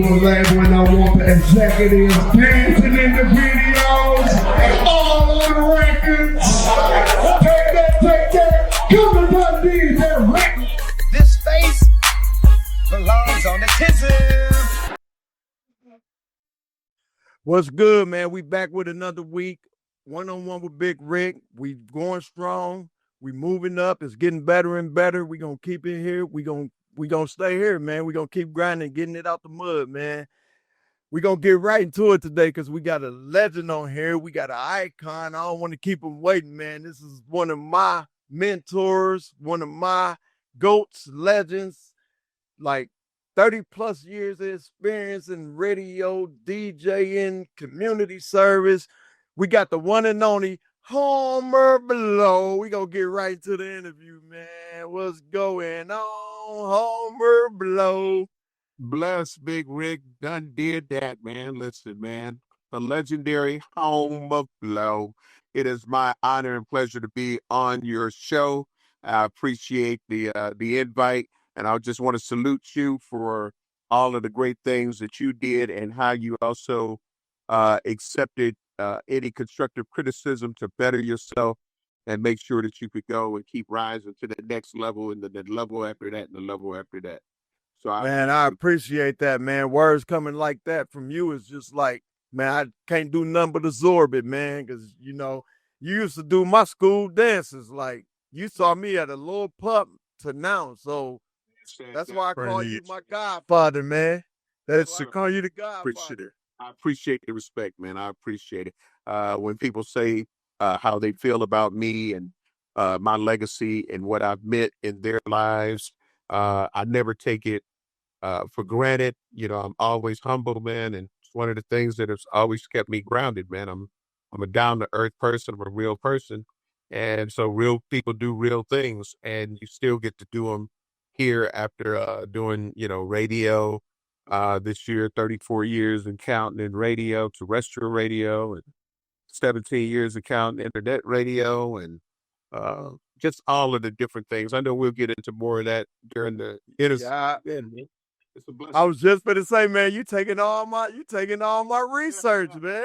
a label and I want the executives dancing in the videos, all on the records. Take that, come and run DJ Rick. This face belongs on the kisses. What's good, man? We back with another week. One-on-one with Big Rick. We going strong. We moving up. It's getting better and better. We gonna keep it here. We gonna stay here, man. We gonna keep grinding, getting it out the mud, man. We gonna get right into it today because we got a legend on here. We got an icon. I don't want to keep him waiting, man. This is one of my mentors, one of my GOATs, legends, like 30 plus years of experience in radio, DJing, community service. We got the one and only Homer below. We gonna get right to the interview, man. What's going on, Homer below? Bless Big Rick, done did that, man. Listen, man, the legendary Homer below. It is my honor and pleasure to be on your show. I appreciate the invite, and I just want to salute you for all of the great things that you did and how you also accepted any constructive criticism to better yourself and make sure that you could go and keep rising to the next level and the level after that and the level after that. So I appreciate that, man. Words coming like that from you is just like, man, I can't do nothing but absorb it, man, because, you know, you used to do my school dances. Like, you saw me at a little pup to now, so that's why I call you my godfather, man. That's to call you the godfather. I appreciate the respect, man. I appreciate it. When people say how they feel about me and my legacy and what I've meant in their lives, I never take it for granted. You know, I'm always humble, man, and it's one of the things that has always kept me grounded, man. I'm a down to earth person. I'm a real person, and so real people do real things, and you still get to do them here after doing, you know, radio. This year, 34 years and counting in radio, terrestrial radio, and 17 years of counting internet radio, and just all of the different things. I know we'll get into more of that during the interview. Yeah. It's a blessing. I was just going to say, man, you taking all my research, man.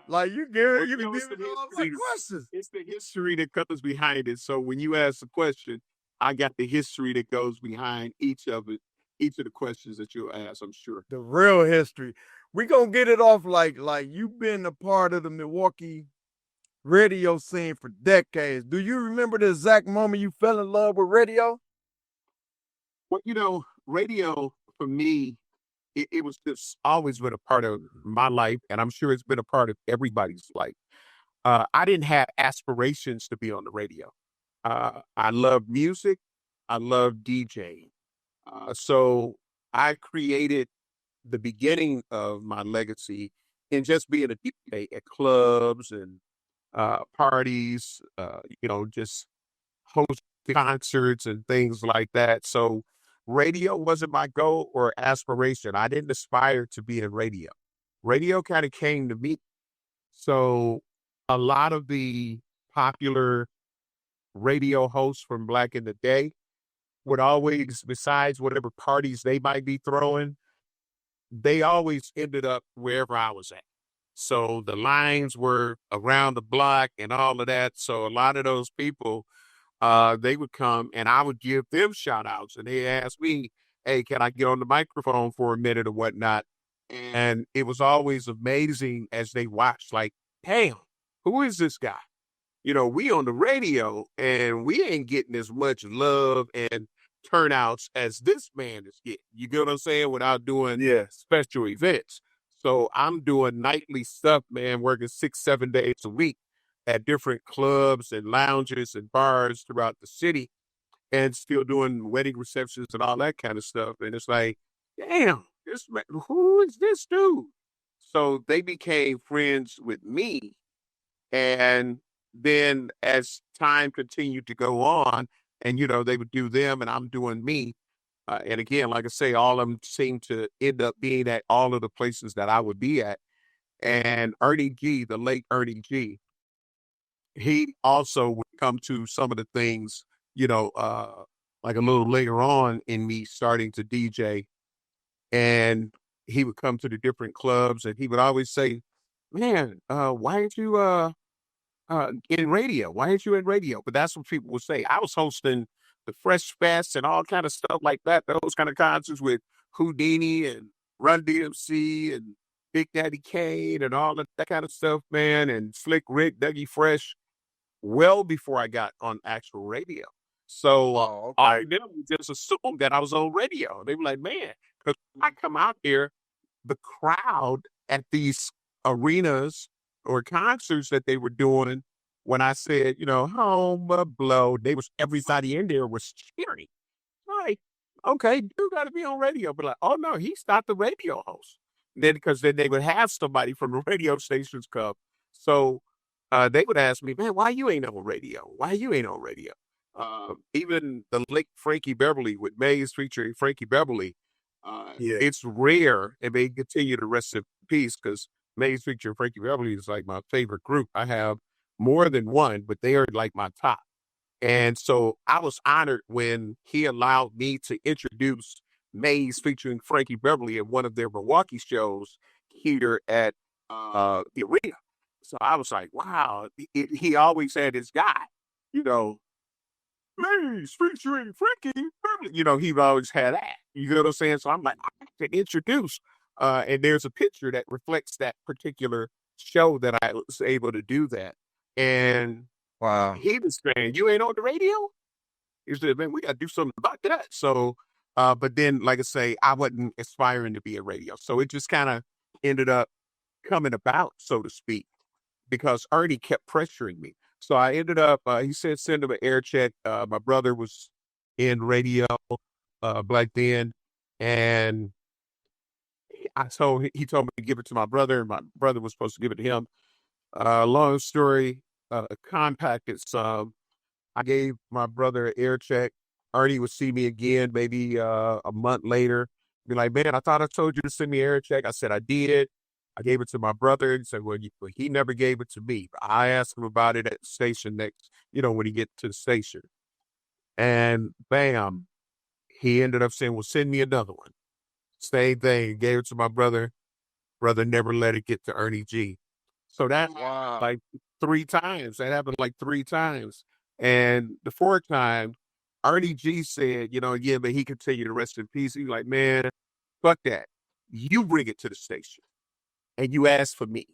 Like you be giving all my questions. It's the history that comes behind it. So when you ask a question, I got the history that goes behind each of the questions that you'll ask, I'm sure. The real history. We gonna get it off like you've been a part of the Milwaukee radio scene for decades. Do you remember the exact moment you fell in love with radio? Well, you know, radio for me, it was just always been a part of my life, and I'm sure it's been a part of everybody's life. I didn't have aspirations to be on the radio. I love music. I love DJing. So I created the beginning of my legacy in just being a DJ at clubs and parties, you know, just hosting concerts and things like that. So radio wasn't my goal or aspiration. I didn't aspire to be in radio. Radio kind of came to me. So a lot of the popular radio hosts from back in the day would always, besides whatever parties they might be throwing, they always ended up wherever I was at. So the lines were around the block and all of that. So a lot of those people, they would come and I would give them shout outs and they asked me, hey, can I get on the microphone for a minute or whatnot? And it was always amazing as they watched, like, damn, who is this guy? You know, we on the radio and we ain't getting as much love and turnouts as this man is getting. You get what I'm saying? Without doing special events. So I'm doing nightly stuff, man, working 6-7 days a week at different clubs and lounges and bars throughout the city and still doing wedding receptions and all that kind of stuff. And it's like, damn, this man, who is this dude? So they became friends with me. And then as time continued to go on, and, you know, they would do them and I'm doing me. And again, like I say, all of them seem to end up being at all of the places that I would be at. And Ernie G, the late Ernie G, he also would come to some of the things, you know, like a little later on in me starting to DJ. And he would come to the different clubs and he would always say, man, why aren't you in radio? Why aren't you in radio? But that's what people would say. I was hosting the Fresh Fest and all kind of stuff like that, those kind of concerts with Houdini and Run DMC and Big Daddy Kane and all of that kind of stuff, man, and Slick Rick, Dougie Fresh, well before I got on actual radio. So I them just assumed that I was on radio. They were like, man, because I come out here, the crowd at these arenas or concerts that they were doing, when I said, Homer blow, everybody in there was cheering. Like, okay, you got to be on radio. But like, oh no, he's not the radio host. Because then they would have somebody from the radio stations come. So they would ask me, man, why you ain't on radio? Why you ain't on radio? Even the late Frankie Beverly with Maze featuring Frankie Beverly, it's rare, and they continue to rest in peace because Maze featuring Frankie Beverly is like my favorite group. I have more than one, but they are like my top. And so I was honored when he allowed me to introduce Maze featuring Frankie Beverly at one of their Milwaukee shows here at the arena. So I was like, wow, he always had his guy, Maze featuring Frankie Beverly. He always had that. You know what I'm saying? So I'm like, I have to introduce. And there's a picture that reflects that particular show that I was able to do that. And Wow. he was saying, you ain't on the radio? He said, man, we got to do something about that. So, but then, like I say, I wasn't aspiring to be a radio. So it just kind of ended up coming about, so to speak, because Ernie kept pressuring me. So I ended up, he said, send him an air check. My brother was in radio back then. And he told me to give it to my brother, and my brother was supposed to give it to him. Long story, compacted some. I gave my brother an air check. Ernie would see me again, maybe a month later. Be like, man, I thought I told you to send me an air check. I said I did. I gave it to my brother. He said, well, he never gave it to me. But I asked him about it at the station next, when he get to the station. And bam, he ended up saying, well, send me another one. Same thing. Gave it to my brother. Brother never let it get to Ernie G. So that like 3 times. That happened like 3 times. And the 4th time, Ernie G said, yeah, but he continued to rest in peace. He's like, man, fuck that. You bring it to the station and you ask for me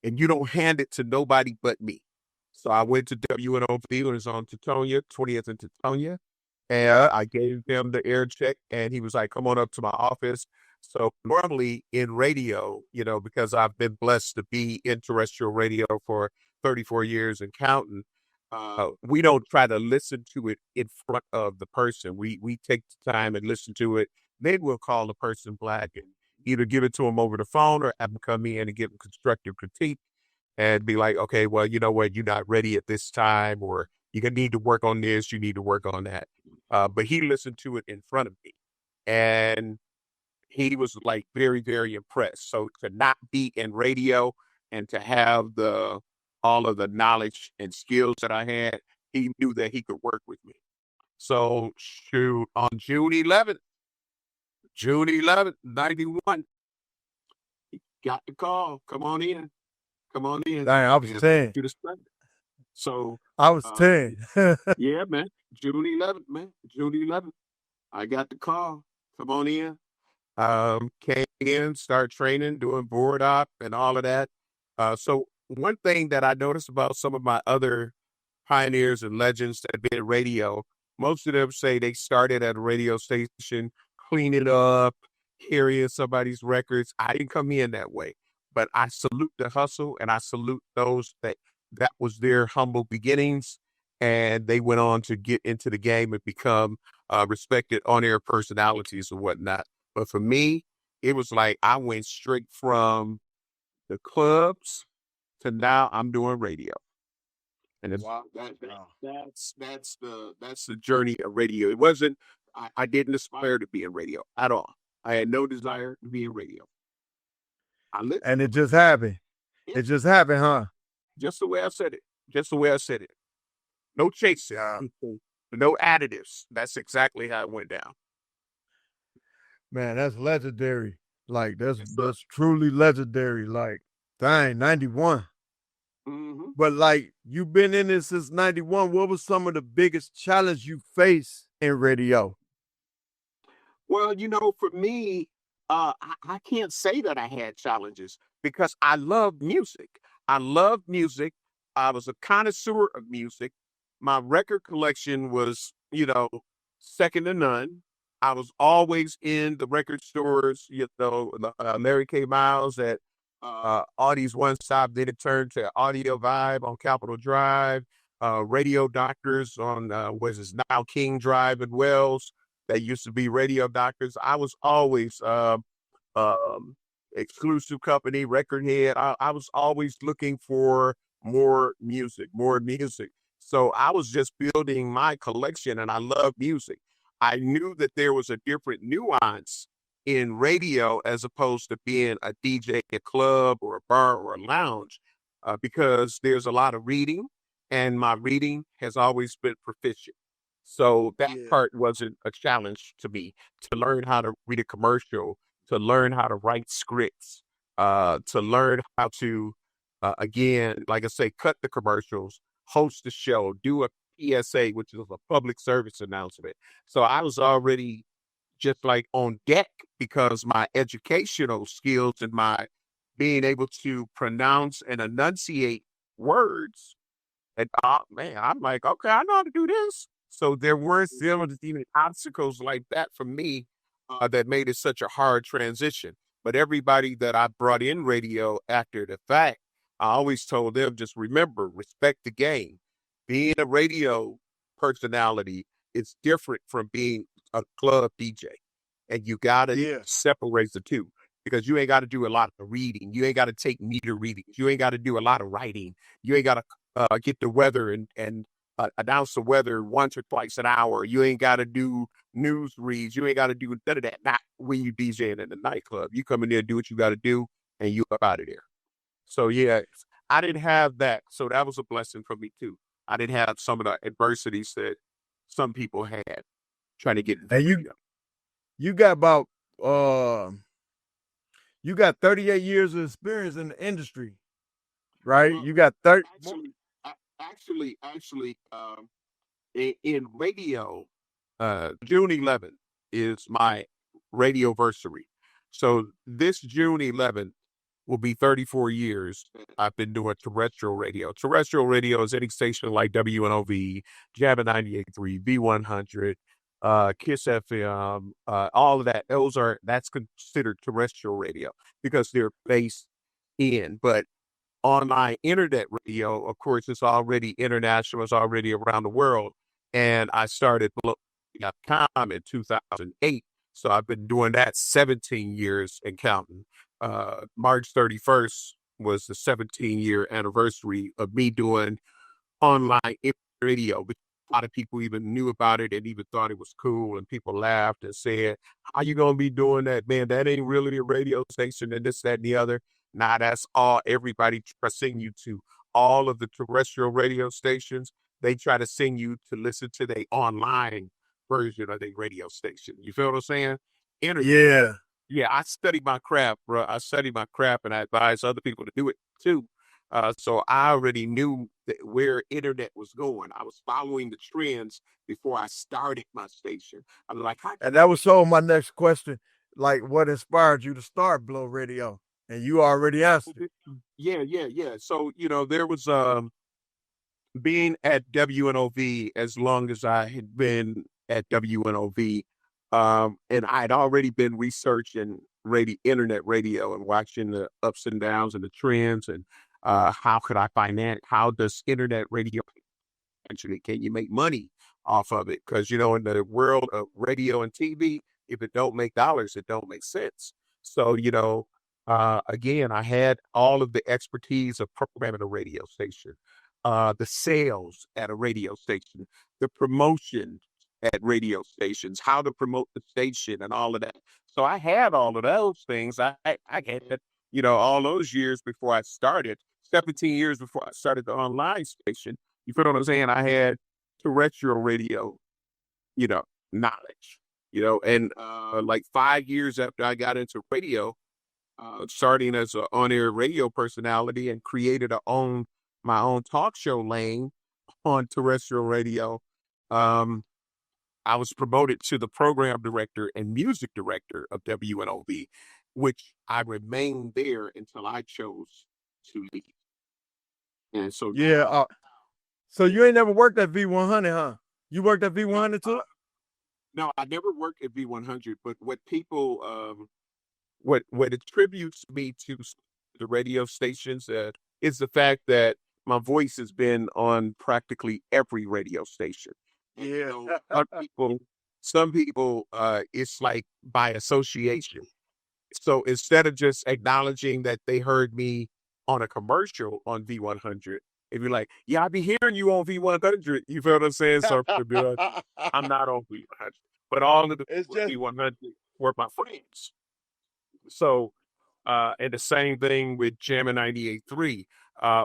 and you don't hand it to nobody but me. So I went to WNO Dealers on Teutonia, 20th and Teutonia. And I gave him the air check and he was like, come on up to my office. So normally in radio, because I've been blessed to be in terrestrial radio for 34 years and counting, we don't try to listen to it in front of the person. We take the time and listen to it. Then we'll call the person back and either give it to them over the phone or have them come in and give them constructive critique and be like, okay, well, you know what? You're not ready at this time, or you're going to need to work on this. You need to work on that. But he listened to it in front of me and he was like very, very impressed. So to not be in radio and to have all of the knowledge and skills that I had, he knew that he could work with me. So shoot, on June 11th, 91, he got the call. Come on in. Come on in. Dang, I was 10. So I was 10. yeah, man. June 11th, man. June 11th. I got the call. Come on in. Came in, started training, doing board op and all of that. So one thing that I noticed about some of my other pioneers and legends that did radio, most of them say they started at a radio station, clean it up, carrying somebody's records. I didn't come in that way, but I salute the hustle and I salute those that was their humble beginnings. And they went on to get into the game and become respected on-air personalities and whatnot. But for me, it was like I went straight from the clubs to now I'm doing radio. And that's the journey of radio. It wasn't, I didn't aspire to be in radio at all. I had no desire to be in radio. And it just happened. It just happened, huh? Just the way I said it. No chasing. No additives. That's exactly how it went down. Man, that's legendary. Like that's Yes, sir. that's truly legendary. Like, dang, 91. Hmm. But like you've been in this since 91. What was some of the biggest challenge you faced in radio? Well, for me, I can't say that I had challenges because I love music. I love music. I was a connoisseur of music. My record collection was, second to none. I was always in the record stores, Mary Kay Miles at Audie's One Stop, then it turned to Audio Vibe on Capitol Drive, Radio Doctors on, was it now King Drive in Wells, that used to be Radio Doctors. I was always um, exclusive company, record head. I was always looking for more music, more music. So I was just building my collection and I love music. I knew that there was a different nuance in radio as opposed to being a DJ at a club or a bar or a lounge, because there's a lot of reading and my reading has always been proficient. So that Yeah. part wasn't a challenge to me, to learn how to read a commercial, to learn how to write scripts, to learn how to, again, like I say, cut the commercials, host the show, do a PSA, which is a public service announcement. So I was already just like on deck because my educational skills and my being able to pronounce and enunciate words, and man, I'm like, okay, I know how to do this. So there weren't even obstacles like that for me, that made it such a hard transition. But everybody that I brought in radio after the fact, I always told them, just remember, respect the game. Being a radio personality is different from being a club DJ. And you got to Yeah. separate the two because you ain't got to do a lot of reading. You ain't got to take meter readings. You ain't got to do a lot of writing. You ain't got to get the weather and announce the weather once or twice an hour. You ain't got to do news reads. You ain't got to do none of that. Not when you DJing in the nightclub. You come in there, do what you got to do, and you up out of there. So yeah, I didn't have that. So that was a blessing for me too. I didn't have some of the adversities that some people had trying to get into And radio. you got about uh you got 38 years of experience in the industry, right? Well, You got 30. actually, in radio, June 11th is my radio anniversary. So this June 11th will be 34 years I've been doing terrestrial radio. Terrestrial radio is any station like WNOV, Jabba 98.3, V100, Kiss FM, all of that. That's considered terrestrial radio because they're based in. But online internet radio, of course, it's already international, it's already around the world. And I started blog.com in 2008. So I've been doing that 17 years and counting. March 31st was the 17-year anniversary of me doing online radio. But a lot of people even knew about it and even thought it was cool. And people laughed and said, how you going to be doing that, man? That ain't really a radio station and this, that, and the other. Now that's all everybody tries to sing you to. All of the terrestrial radio stations, they try to sing you to listen to their online version of their radio station. You feel what I'm saying? Internet. Yeah. Yeah, I study my craft, bro. I study my craft and I advise other people to do it too. So I already knew where internet was going. I was following the trends before I started my station. I was like, how And that was so my next question. Like, what inspired you to start Blow Radio? And you already answered it. yeah. So, there was being at WNOV as long as I had been at WNOV, and I'd already been researching internet radio and watching the ups and downs and the trends and how could I finance, how does internet radio actually, can you make money off of it? Because, in the world of radio and TV, if it don't make dollars, it don't make sense. So, again, I had all of the expertise of programming a radio station, the sales at a radio station, the promotion at radio stations, how to promote the station and all of that. So I had all of those things. I had, all those years before I started, 17 years before I started the online station. You feel what I'm saying? I had terrestrial radio, knowledge. And like 5 years after I got into radio, starting as an on-air radio personality and created my own talk show lane on terrestrial radio. I was promoted to the program director and music director of WNOV, which I remained there until I chose to leave. And so Yeah. So you ain't never worked at V100, huh? You worked at V100 too? no, I never worked at V100, but what people what attributes me to the radio stations is the fact that my voice has been on practically every radio station. Yeah. Some people, it's like by association. So instead of just acknowledging that they heard me on a commercial on V100, if you're like, yeah, I be hearing you on V100, you feel what I'm saying? So I'm not on V100, but all of the It's people just- V100 were my friends. So, and the same thing with Jammin' 98.3.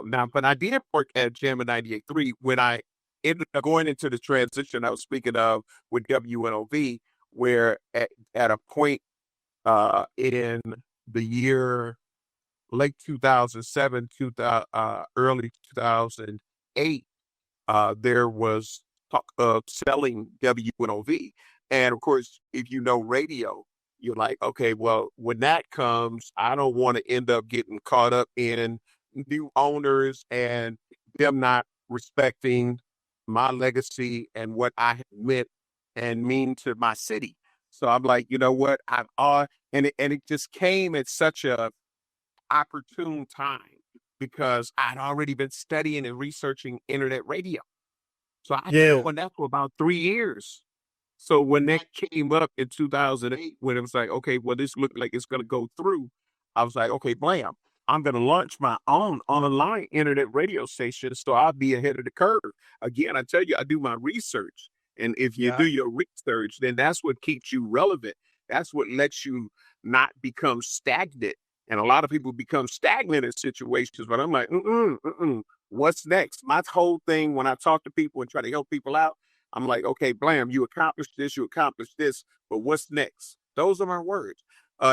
Now, but I did work at Jammin' 98.3 when I ended up going into the transition I was speaking of with WNOV, where at a point in the year late 2007, early 2008, there was talk of selling WNOV. And of course, if you know radio, you're like, okay, well, when that comes, I don't want to end up getting caught up in new owners and them not respecting my legacy and what I have meant and mean to my city. So I'm like, you know what? And it just came at such a opportune time because I'd already been studying and researching internet radio. So I've been doing that for about 3 years. So when that came up in 2008, when it was like, okay, well, this looked like it's going to go through, I was like, okay, blam, I'm going to launch my own online internet radio station. So I'll be ahead of the curve. Again, I tell you, I do my research. And if you do your research, then that's what keeps you relevant. That's what lets you not become stagnant. And a lot of people become stagnant in situations, but I'm like, what's next? My whole thing when I talk to people and try to help people out, I'm like, okay, blam, you accomplished this, but what's next? Those are my words.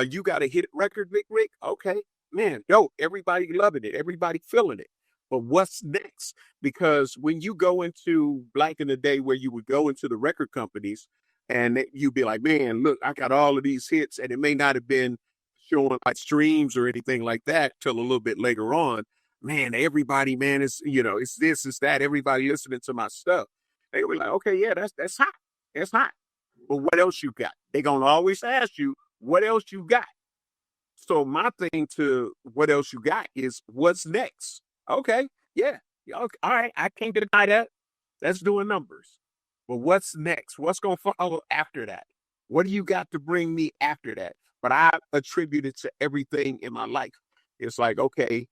You got a hit record, Big Rick? Okay, man, dope. Everybody loving it. Everybody feeling it. But what's next? Because when you go into, like in the day where you would go into the record companies and you'd be like, man, look, I got all of these hits, and it may not have been showing like streams or anything like that till a little bit later on. Man, everybody, man, it's this, it's that. Everybody listening to my stuff. They were like, okay, yeah, that's hot. That's hot. But what else you got? They're going to always ask you, what else you got? So my thing to what else you got is what's next? Okay, yeah. Okay, all right, I can't deny that. That's doing numbers. But what's next? What's going to follow after that? What do you got to bring me after that? But I attribute it to everything in my life. It's like, okay,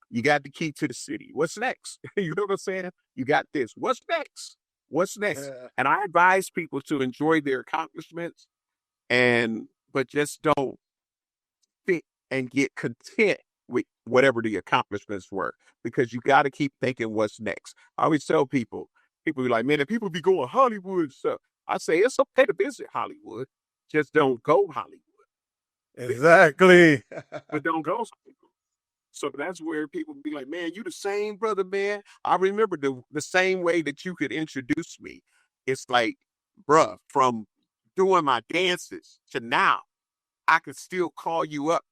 you got the key to the city. What's next? You know what I'm saying? You got this. What's next? What's next? And I advise people to enjoy their accomplishments but just don't fit and get content with whatever the accomplishments were, because you got to keep thinking what's next. I always tell people be like, man, if people be going Hollywood stuff, I say it's okay to visit Hollywood. Just don't go Hollywood. Exactly. But don't go Hollywood. So that's where people be like, man, you the same brother, man. I remember the same way that you could introduce me. It's like, bruh, from doing my dances to now, I could still call you up.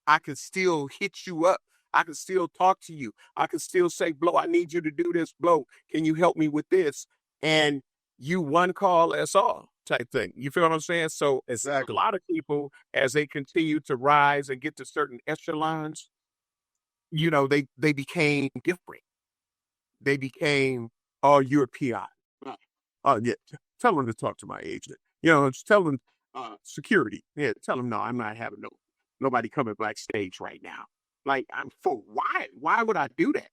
I could still hit you up. I could still talk to you. I could still say, Blow, I need you to do this. Blow, can you help me with this? And you one call, that's all type thing. You feel what I'm saying? So Exactly. A lot of people, as they continue to rise and get to certain echelons, they became different. They became all European. Yeah, tell them to talk to my agent. Just tell them security. Yeah, tell them no, I'm not having nobody coming backstage right now. Like, I'm for why? Why would I do that?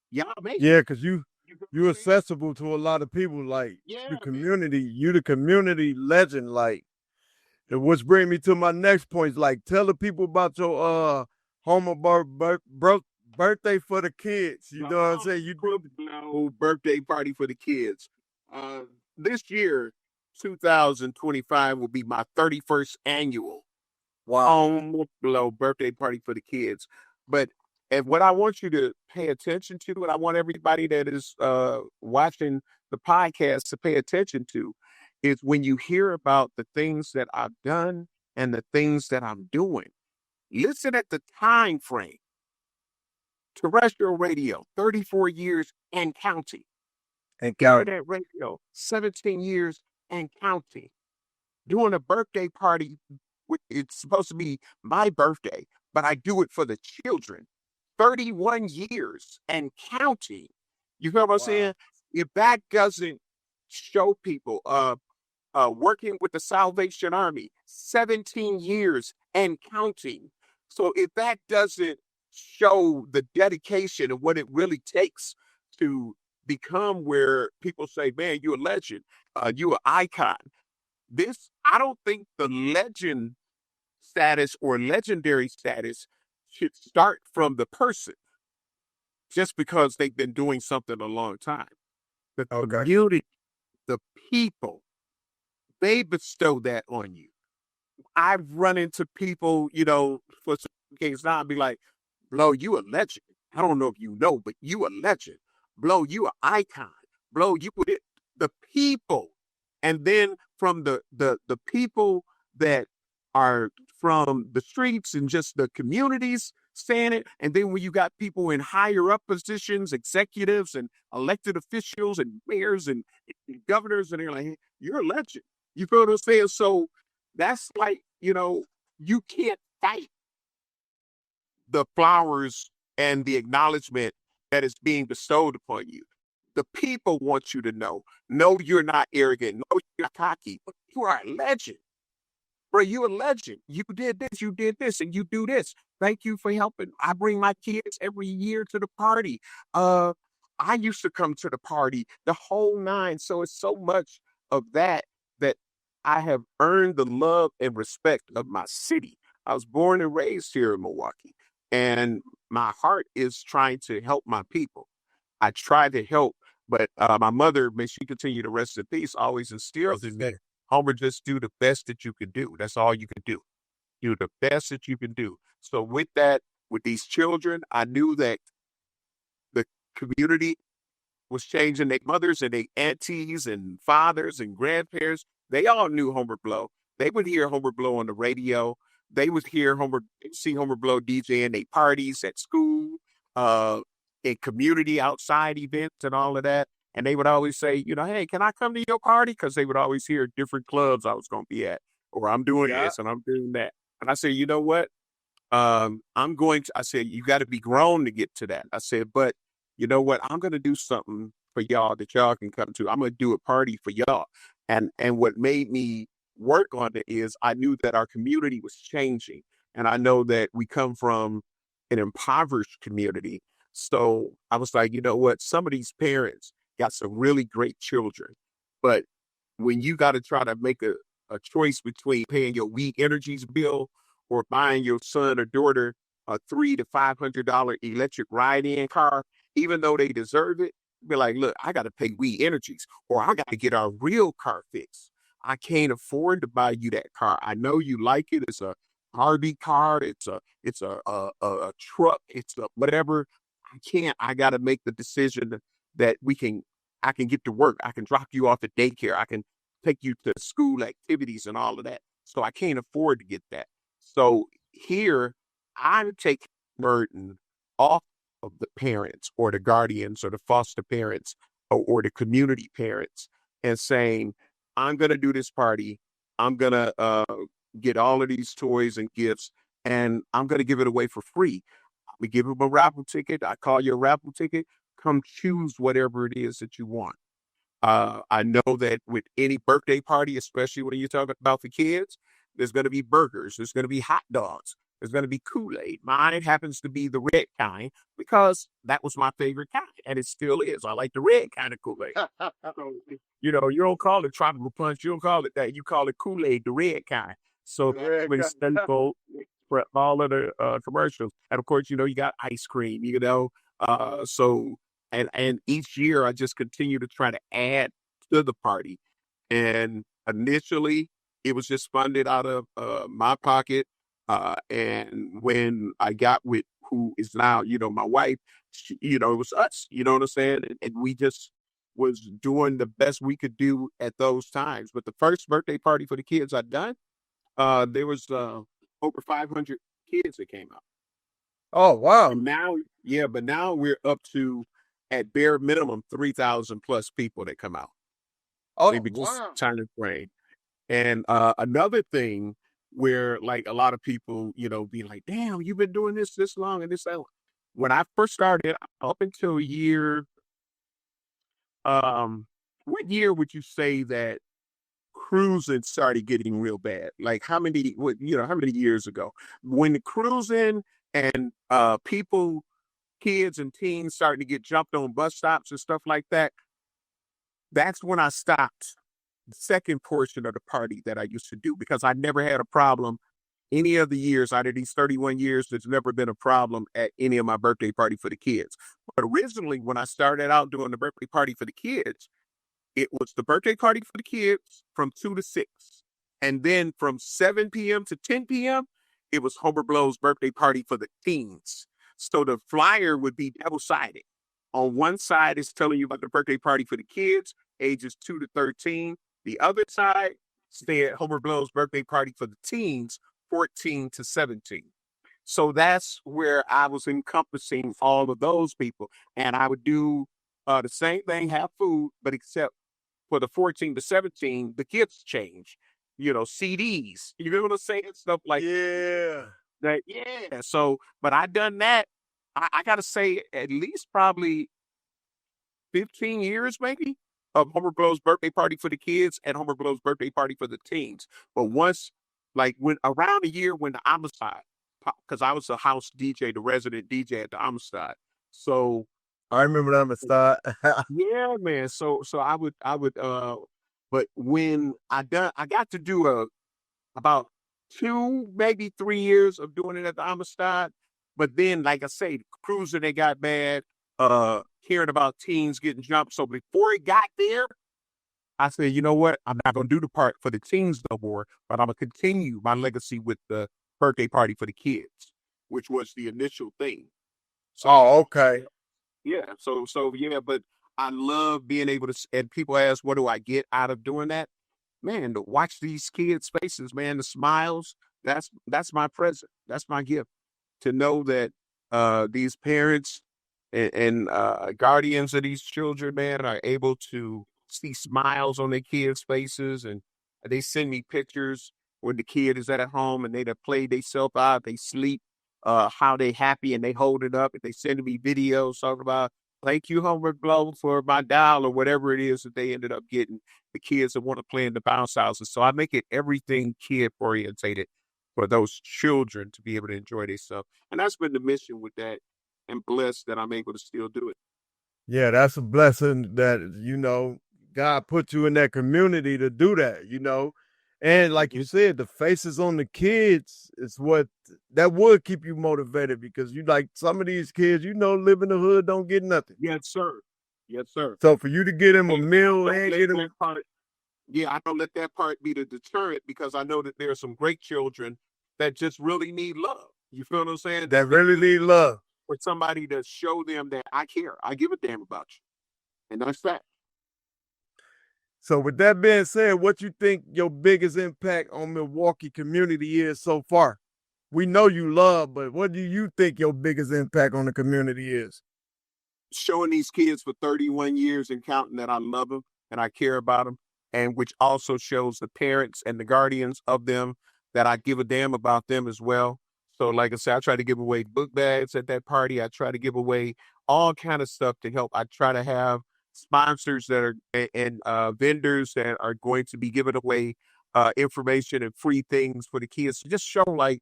Y'all make Yeah, because you're accessible to a lot of people. Like the community, you the community legend. Like, and which brings me to my next point. Like, tell the people about your Homer birthday for the kids. You know what I'm saying? birthday party for the kids. This year, 2025 will be my 31st annual blow birthday party for the kids. But and what I want you to pay attention to, and I want everybody that is watching the podcast to pay attention to, is when you hear about the things that I've done and the things that I'm doing. Listen at the time frame. Terrestrial radio, 34 years and counting. And count. Internet radio, 17 years and counting. Doing a birthday party, it's supposed to be my birthday, but I do it for the children. 31 years and counting. You know what I'm saying? If that doesn't show people, working with the Salvation Army, 17 years and counting. So if that doesn't show the dedication and what it really takes to become where people say, man, you're a legend, you're an icon. I don't think the legend status or legendary status should start from the person just because they've been doing something a long time. The community, the people, they bestow that on you. I've run into people, for some cases now, I'd be like, Blow, you a legend. I don't know if you know, but you a legend. Blow, you an icon. Blow, you the people. And then from the people that are from the streets and just the communities saying it. And then when you got people in higher up positions, executives and elected officials and mayors and governors, and they're like, hey, you're a legend. You feel what I'm saying? So that's like, you can't fight the flowers and the acknowledgement that is being bestowed upon you. The people want you to know. No, you're not arrogant. No, you're not cocky. But you are a legend. Bro, you a legend. You did this, and you do this. Thank you for helping. I bring my kids every year to the party. I used to come to the party, the whole nine. So it's so much of that I have earned the love and respect of my city. I was born and raised here in Milwaukee, and my heart is trying to help my people. I try to help, but my mother, may she continue to rest in peace, always instills in me, Homer, just do the best that you can do. That's all you can do. Do the best that you can do. So with that, with these children, I knew that the community was changing. Their mothers and their aunties and fathers and grandparents, they all knew Homer Blow. They would hear Homer Blow on the radio. They would see Homer Blow DJ in their parties at school, in community outside events and all of that. And they would always say, hey, can I come to your party? Because they would always hear different clubs I was going to be at, or I'm doing this and I'm doing that. And I said, you know what? I said, you got to be grown to get to that. I said, but you know what? I'm going to do something for y'all that y'all can come to. I'm going to do a party for y'all. And what made me work on it is I knew that our community was changing. And I know that we come from an impoverished community. So I was like, you know what? Some of these parents got some really great children. But when you got to try to make a choice between paying your weed energies bill or buying your son or daughter a $300 to $500 electric ride-in car, even though they deserve it, be like, look, I got to pay weed energies, or I got to get our real car fixed. I can't afford to buy you that car. I know you like it. It's a Harvey car. It's a truck. It's a whatever. I got to make the decision that I can get to work. I can drop you off at daycare. I can take you to school activities and all of that. So I can't afford to get that. So here I'm taking burden off of the parents or the guardians or the foster parents or the community parents and saying, I'm going to do this party. I'm going to get all of these toys and gifts, and I'm going to give it away for free. We give them a raffle ticket. I call you a raffle ticket. Come choose whatever it is that you want. I know that with any birthday party, especially when you're talking about the kids, there's going to be burgers. There's going to be hot dogs. There's going to be Kool-Aid. Mine happens to be the red kind because that was my favorite kind, and it still is. I like the red kind of Kool-Aid. So, you don't call it tropical punch. You don't call it that. You call it Kool-Aid, the red kind. So that's staple for all of the commercials. And of course, you got ice cream. So and each year I just continue to try to add to the party. And initially it was just funded out of my pocket. And when I got with who is now, my wife, it was us, you know what I'm saying? And we just was doing the best we could do at those times. But the first birthday party for the kids I done, there was over 500 kids that came out. Oh wow. And now, yeah, but now we're up to at bare minimum 3,000 plus people that come out. Oh Maybe just wow. time to frame. And another thing where like a lot of people, be like, damn, you've been doing this long and this that. When I first started, up until what year would you say that cruising started getting real bad? Like how many years ago? When the cruising and people, kids and teens starting to get jumped on bus stops and stuff like that, that's when I stopped the second portion of the party that I used to do because I never had a problem any of the years out of these 31 years. There's never been a problem at any of my birthday party for the kids. But originally, when I started out doing the birthday party for the kids, it was the birthday party for the kids from 2 to 6. And then from 7 p.m. to 10 p.m., it was Homer Blow's birthday party for the teens. So the flyer would be double-sided. On one side, it's telling you about the birthday party for the kids, ages 2 to 13. The other side said Homer Blow's birthday party for the teens, 14 to 17. So that's where I was encompassing all of those people. And I would do the same thing, have food, but except for the 14 to 17, the gifts change. CDs. You know what I'm saying? Stuff like Yeah. that. Yeah. So, but I done that. I got to say, at least probably 15 years, maybe, of Homer Blow's birthday party for the kids and Homer Blow's birthday party for the teens. But once, like when around a year when the Amistad, because I was the house DJ, the resident DJ at the Amistad. So I remember that start. yeah, man. So I would but when I got to do about 2, maybe 3 years of doing it at the Amistad. But then, like I say, cruising, they got bad, hearing about teens getting jumped. So before it got there, I said, you know what? I'm not going to do the part for the teens no more, but I'm going to continue my legacy with the birthday party for the kids, which was the initial thing. So, Oh, okay. yeah. So yeah, but I love being able to, and people ask, what do I get out of doing that? Man, to watch these kids' faces, man, the smiles, that's my present. That's my gift. To know that these parents and guardians of these children, man, are able to see smiles on their kids' faces, and they send me pictures when the kid is at home and they done played themselves out, they sleep, how they happy and they hold it up, and they send me videos talking about thank you, Homer Blow, for my doll or whatever it is that they ended up getting. The kids that want to play in the bounce houses. So I make it everything kid orientated for those children to be able to enjoy themselves. And that's been the mission with that, and blessed that I'm able to still do it. Yeah, that's a blessing that, God put you in that community to do that. And like you said, the faces on the kids is what that would keep you motivated because you like some of these kids, live in the hood, don't get nothing. Yes, sir. Yes, sir. So for you to get him a And meal don't and let get him, that part, yeah, I don't let that part be the deterrent because I know that there are some great children that just really need love. You feel what I'm saying? that really need love. For somebody to show them that I care. I give a damn about you. And that's that. So with that being said, what you think your biggest impact on Milwaukee community is so far? We know you love, but what do you think your biggest impact on the community is? Showing these kids for 31 years and counting that I love them and I care about them, and which also shows the parents and the guardians of them that I give a damn about them as well. So like I said, I try to give away book bags at that party. I try to give away all kind of stuff to help. I try to have sponsors that are and vendors that are going to be giving away information and free things for the kids to just show like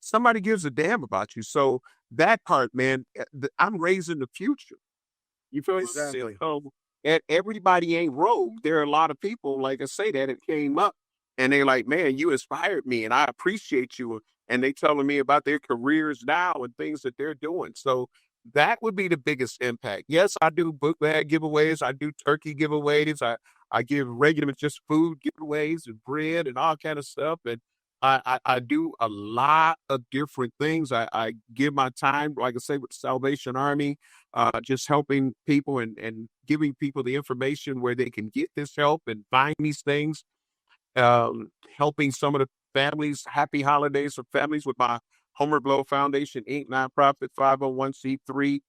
somebody gives a damn about you. So that part, man, I'm raising the future. You feel Exactly. so? And everybody ain't rogue. There are a lot of people, like I say, that it came up and they're like, man, you inspired me and I appreciate you. And they telling me about their careers now and things that they're doing. So that would be the biggest impact. Yes, I do book bag giveaways. I do turkey giveaways. I give regular just food giveaways and bread and all kind of stuff. And I do a lot of different things. I give my time, like I say, with the Salvation Army, just helping people and giving people the information where they can get this help and find these things. Helping some of the families, happy holidays for families with my Homer Blow Foundation, Inc. nonprofit 501c3,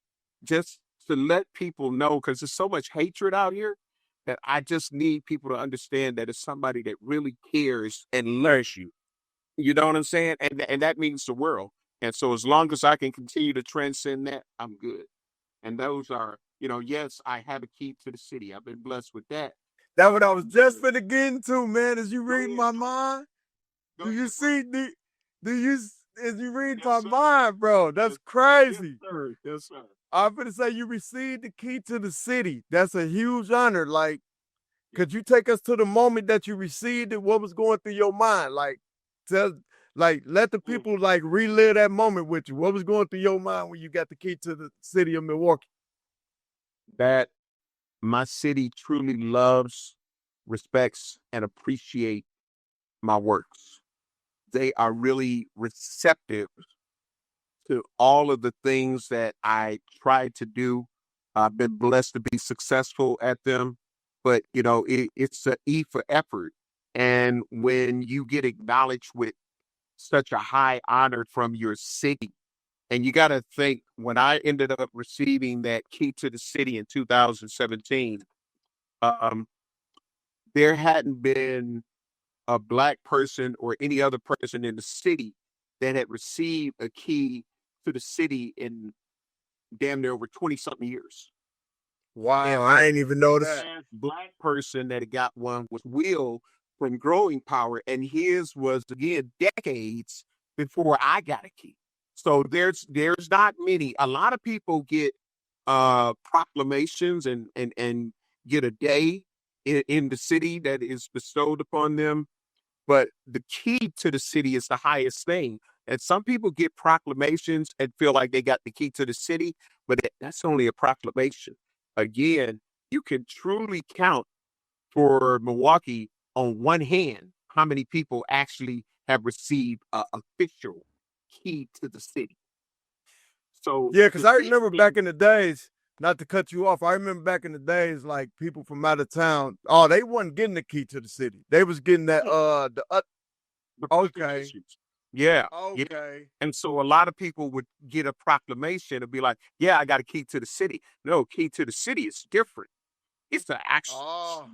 just to let people know, because there's so much hatred out here that I just need people to understand that it's somebody that really cares and loves you. You know what I'm saying? And that means the world. And so as long as I can continue to transcend that, I'm good. And those are, yes, I have a key to the city. I've been blessed with that. That's what I was just finna get into, man. As you read ahead. my mind, do you see the? Do you? As you read Yes, my sir. mind, bro? That's Yes, crazy. sir. Yes, sir. I'm finna say you received the key to the city. That's a huge honor. Like, could you take us to the moment that you received it? What was going through your mind? Like, tell, let the people like relive that moment with you. What was going through your mind when you got the key to the city of Milwaukee? That my city truly loves, respects, and appreciate my works. They are really receptive to all of the things that I tried to do. I've been blessed to be successful at them, but it's a E for effort. And when you get acknowledged with such a high honor from your city, and you got to think, when I ended up receiving that key to the city in 2017, um, there hadn't been a Black person or any other person in the city that had received a key to the city in damn near over 20 something years. Wow, I ain't even noticed. The last Black person that got one was Will from Growing Power, and his was again decades before I got a key. So there's not many. A lot of people get proclamations and get a day in the city that is bestowed upon them, but the key to the city is the highest thing. And some people get proclamations and feel like they got the key to the city, but that's only a proclamation. Again, you can truly count for Milwaukee on one hand how many people actually have received an official key to the city. So Yeah, because I remember back in the days, not to cut you off, I remember back in the days, like people from out of town, oh, they wasn't getting the key to the city. They was getting that okay. Yeah. Okay. And so a lot of people would get a proclamation and be like, yeah, I got a key to the city. No, key to the city is different. It's the actual. Oh,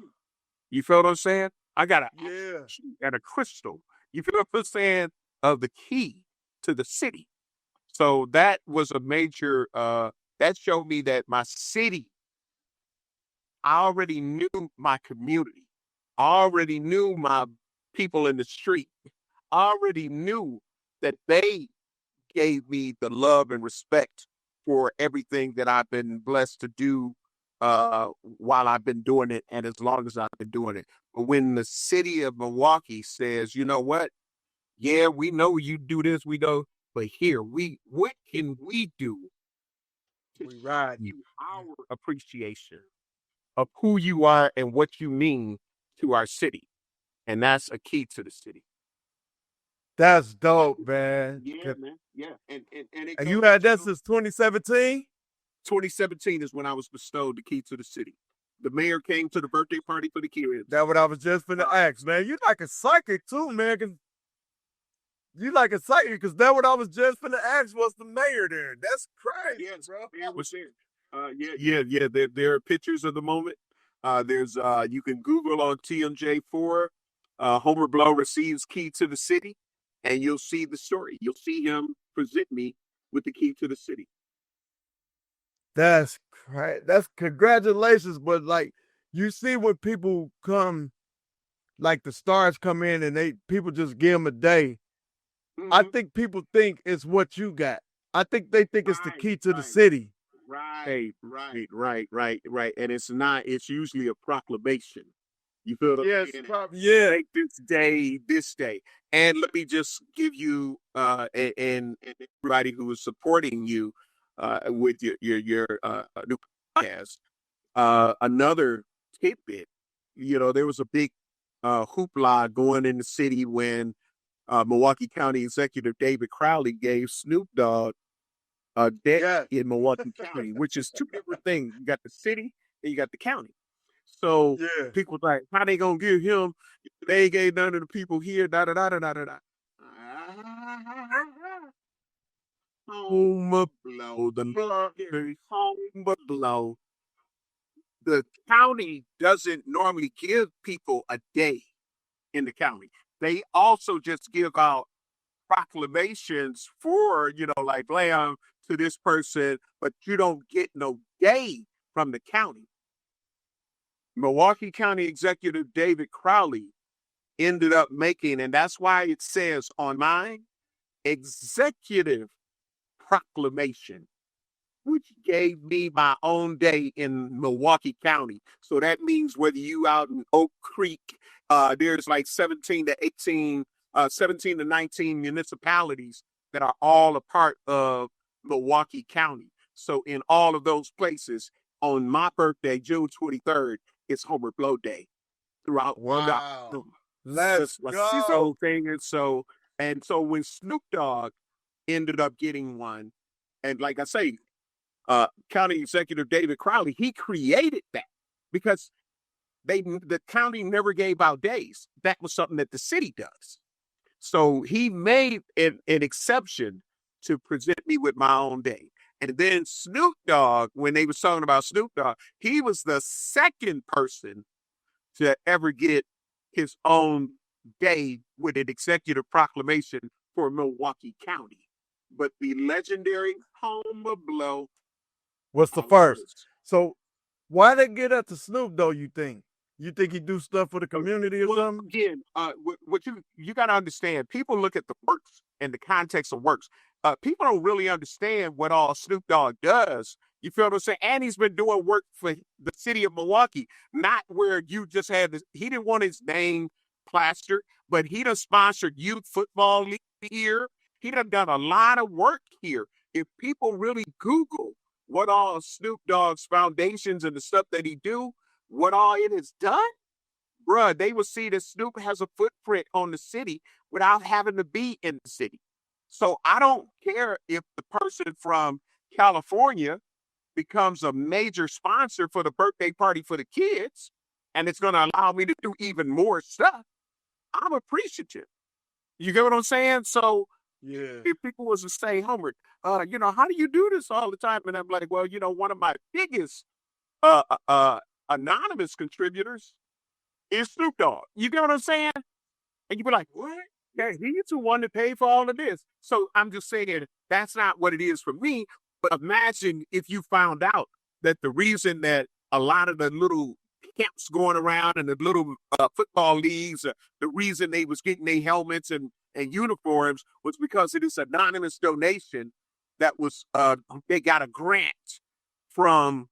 You feel what I'm saying? I got yeah. and a crystal. You feel what I'm saying? Of the key to the city. So that was a major, that showed me that my city, I already knew my community. I already knew my people in the street. I already knew that they gave me the love and respect for everything that I've been blessed to do while I've been doing it and as long as I've been doing it. But when the city of Milwaukee says, you know what? Yeah, we know you do this, we know, but here, what can we do to We show ride. you our appreciation of who you are and what you mean to our city? And that's a key to the city. That's dope, man. Yeah, man. Yeah. And it And you goes had that to since 2017? 2017 is when I was bestowed the key to the city. The mayor came to the birthday party for the kids. That's what I was just finna ask, man. You like a psychic too, man. You like a psychic, because that's what I was just finna ask, was the mayor there. That's crazy, Yes, bro. mayor was there. Yeah. There are pictures of the moment. There's you can Google on TMJ4. Homer Blow receives key to the city, and you'll see the story. You'll see him present me with the key to the city. That's crazy. That's congratulations, but like you see when people come, like the stars come in and people just give them a day. I think people think it's what you got. I think they think it's the key to the city. Right. And it's not, it's usually a proclamation. You feel what I'm saying? Yeah. Take this day. And let me just give you and everybody who is supporting you with your new podcast, another tidbit there was a big hoopla going in the city when Milwaukee County Executive David Crowley gave Snoop Dogg a debt in Milwaukee County, which is two different things. You got the city and you got the county. So people like, how they gonna give him? They ain't gave none of the people here. Da da da da da da. Da. Home blow the home blow. The county doesn't normally give people a day in the county. They also just give out proclamations for, like lamb to this person, but you don't get no day from the county. Milwaukee County Executive David Crowley ended up making, and that's why it says on mine, executive proclamation, which gave me my own day in Milwaukee County. So that means whether you out in Oak Creek, there's like 17 to 19 municipalities that are all a part of Milwaukee County. So in all of those places, on my birthday, June 23rd, it's Homer Blow Day throughout. Wow. Let's go. And so when Snoop Dogg ended up getting one, and like I say, County Executive David Crowley, he created that because the county never gave out days. That was something that the city does. So he made an exception to present me with my own day. And then Snoop Dogg, when they was talking about Snoop Dogg, he was the second person to ever get his own day with an executive proclamation for Milwaukee County. But the legendary Homer Blow was the first. So why they get up to Snoop though, you think? You think he do stuff for the community or something? Again, what you got to understand, people look at the works and the context of works. People don't really understand what all Snoop Dogg does. You feel what I'm saying? And he's been doing work for the city of Milwaukee, not where you just had this. He didn't want his name plastered, but he done sponsored youth football league here. He done a lot of work here. If people really Google what all Snoop Dogg's foundations and the stuff that he do, what all it has done, bruh, they will see that Snoop has a footprint on the city without having to be in the city. So I don't care if the person from California becomes a major sponsor for the birthday party for the kids, and it's going to allow me to do even more stuff. I'm appreciative. You get what I'm saying? So if people was to say, Homer, how do you do this all the time? And I'm like, well, one of my biggest anonymous contributors is Snoop Dogg. You get what I'm saying? And you be like, what? Yeah, he's the one to pay for all of this. So I'm just saying that's not what it is for me. But imagine if you found out that the reason that a lot of the little camps going around and the little football leagues, the reason they was getting their helmets and uniforms was because of this anonymous donation that was, they got a grant from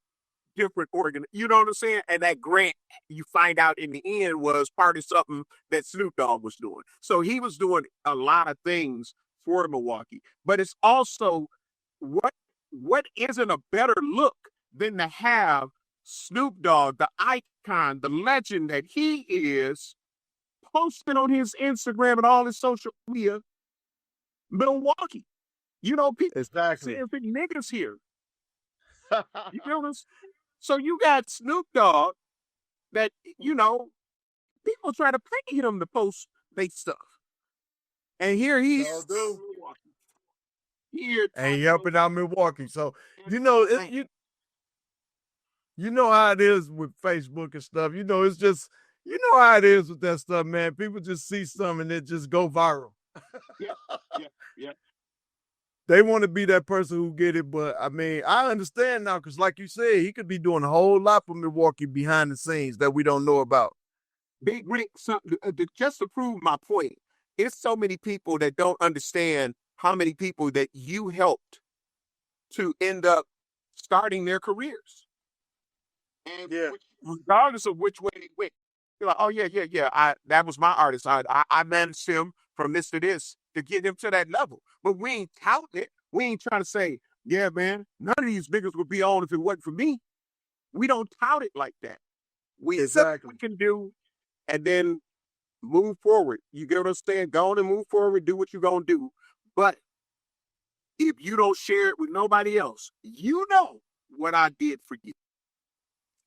different you know what I'm saying? And that grant, you find out in the end, was part of something that Snoop Dogg was doing. So he was doing a lot of things for Milwaukee. But it's also what isn't a better look than to have Snoop Dogg, the icon, the legend that he is, posted on his Instagram and all his social media, Milwaukee. People saying big niggas here. You know what I'm saying? So you got Snoop Dogg that, people try to pay him to post their stuff. And here he's here and helping out Milwaukee. So, you know how it is with Facebook and stuff. It's just, how it is with that stuff, man. People just see something and it just go viral. Yeah. They want to be that person who get it, but I mean, I understand now because, like you said, he could be doing a whole lot for Milwaukee behind the scenes that we don't know about. Big Rick, just to prove my point, it's so many people that don't understand how many people that you helped to end up starting their careers. And regardless of which way they went, you're like, oh, yeah. That was my artist. I managed him from this to this to get him to that level. But we ain't touting it. We ain't trying to say, yeah, man, none of these niggas would be on if it wasn't for me. We don't tout it like that. We see what Exactly. we can do, and then move forward. You get what I'm saying? Go on and move forward. Do what you're gonna do. But if you don't share it with nobody else, you know what I did for you.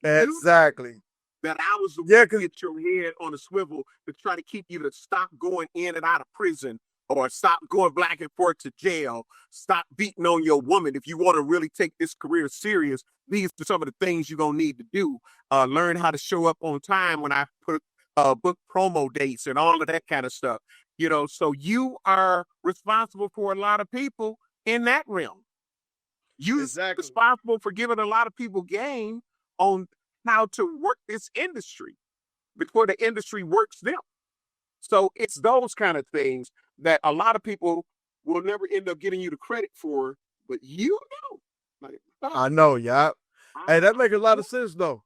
Exactly. That I was the Yeah, one to 'cause get your head on a swivel to try to keep you to stop going in and out of prison or stop going back and forth to jail, stop beating on your woman. If you want to really take this career serious, these are some of the things you're going to need to do. Learn how to show up on time when I put book promo dates and all of that kind of stuff. You know, so you are responsible for a lot of people in that realm. You're Exactly. responsible for giving a lot of people game on how to work this industry before the industry works them. So it's those kind of things that a lot of people will never end up getting you the credit for, but you know. Like, I know, yeah. Hey, that make a lot of sense though.